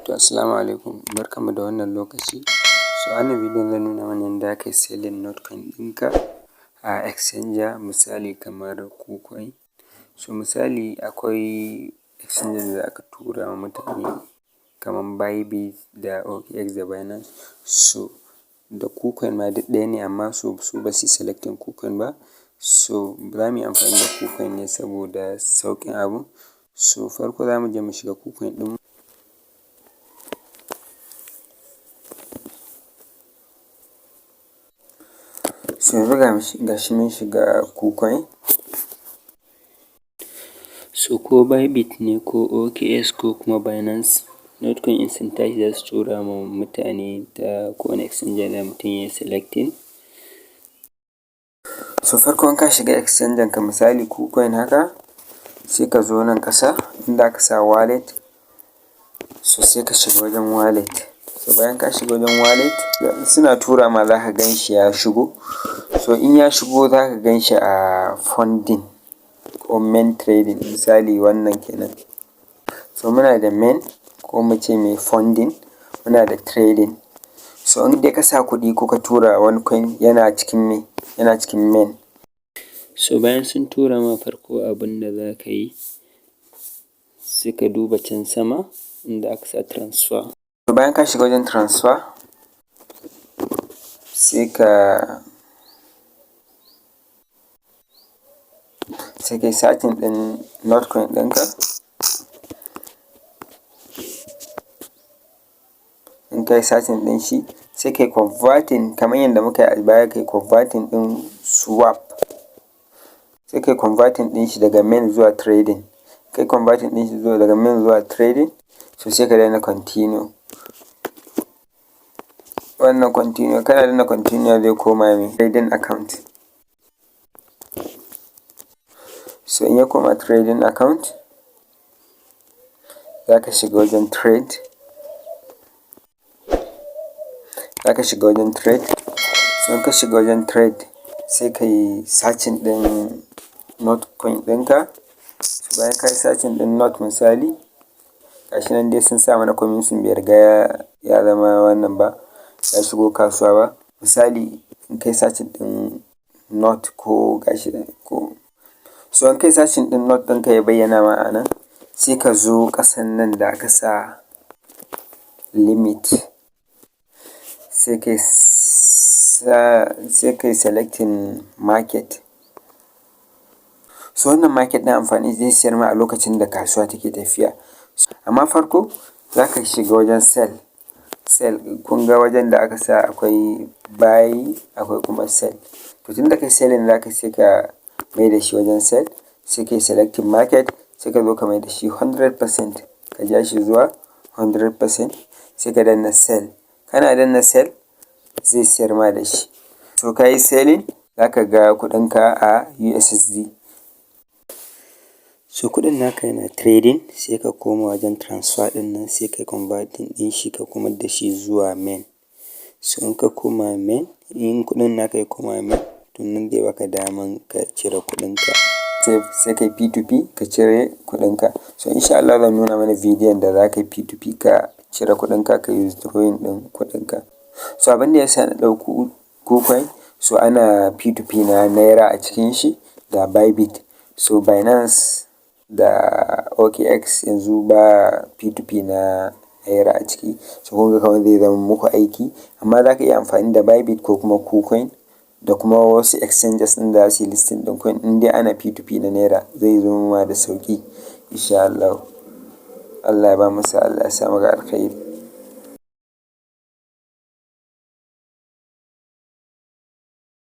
To assalamu alaikum, barkanmu da wannan lokaci. So a wannan bidiyon zan nuna mana yadda aka yi selling Notcoin ɗinka a exchanger misali kamar Kucoin. So misali akwai exchanger da za ka tura wa mutane kamar Bybit da OKX da Binance. So da Kucoin ma duk ɗaya ne amma su ba su yi selecting Kucoin ba. So za mu yi amfani da Kucoin ne saboda sauƙin abu. So farko za mu je mu shiga Kucoin ɗinmu. So yanzu ga shi mun shiga Kucoin. So ko Bybit ne ko OKX ko kuma Binance, Notcoin in sun tashi za su tura ma mutane ta kowane exchanger da mutum ya yi selecting. So farko in ka shiga exchanger ka misali Kucoin haka, sai ka zo nan ƙasa inda aka sa wallet. So sai ka shiga wajen wallet. So bayan ka shiga wajen wallet suna tura ma za ka gan shi ya shigo. So in ya shigo za ka gan shi a funding ko main trading misali wannan kenan. So muna da main ko mu ce mai funding, muna da trading. So in dai ka sa kuɗi ko ka tura wani coin yana cikin main. So bayan sun tura ma farko abin da za ka yi sai ka duba can sama inda aka sa transfer. So bayan ka shiga wajen transfer sai ka yi searching ɗin Notcoin ɗinka. In ka yi searching ɗin shi sai ka yi converting kamar yadda muka yi a baya, ka yi converting ɗin swap. Sai ka yi converting ɗin shi daga main zuwa trading. Ka yi converting ɗin shi daga main zuwa trading. So sai ka daina continue. Wannan continue, kana daina continue zai koma mai trading account. So in ya koma trading account, za ka shiga wajen trade. So in ka shiga wajen trade sai ka yi searching ɗin Notcoin ɗinka. So bayan ka yi searching ɗin Not misali, gashi nan dai sun sa mana komin sun bai riga ya zama wannan ba, ya shigo kasuwa ba. Misali in ka yi searching ɗin Not ko gashi ko. So in ka yi searching ɗin Not ɗinka ya bayyana ma a nan, sai ka zo ƙasan nan da aka sa limit. Sai ka yi selecting market. So wannan market ɗin amfani zai siyar ma a lokacin da kasuwa take tafiya. Amma farko za ka shiga wajen sell. Kun ga wajen da aka sa akwai buy akwai kuma sell. To tun da kai selling za ka sai ka mai da shi wajen sell. Sai ka yi selecting market. Sai ka zo ka mai da shi 100%. Ka ja shi zuwa 100%. Sai ka danna sell. Kana danna sell zai siyar ma da shi. So ka yi selling za ka ga kuɗinka a USSD. So kuɗin naka yana trading sai ka koma wajen transfer ɗin nan sai ka converting ɗin shi ka kuma da shi zuwa main. So in ka koma main, in kuɗin naka ya koma main, to nan zai baka daman ka cire kuɗinka. Sai ka yi P2P ka cire kuɗinka. So insha Allah zan nuna mana bidiyon da za ka yi P2P ka cire kuɗinka ka yi withdrawing ɗin kuɗinka. So abin da ya sa na ɗauko Kucoin, so ana P2P na naira a cikin shi da Bybit. So Binance da OKX yanzu ba P2P na naira a ciki. So kun ga kamar zai zama muku aiki. Amma za ka iya amfani da Bybit ko kuma Kucoin da kuma wasu exchanges ɗin da za su yi listing ɗin coin. In dai ana P2P na naira zai zo ma da sauƙi insha Allah. Allah ya ba mu sa'a, Allah ya sa mu ga alkhairi.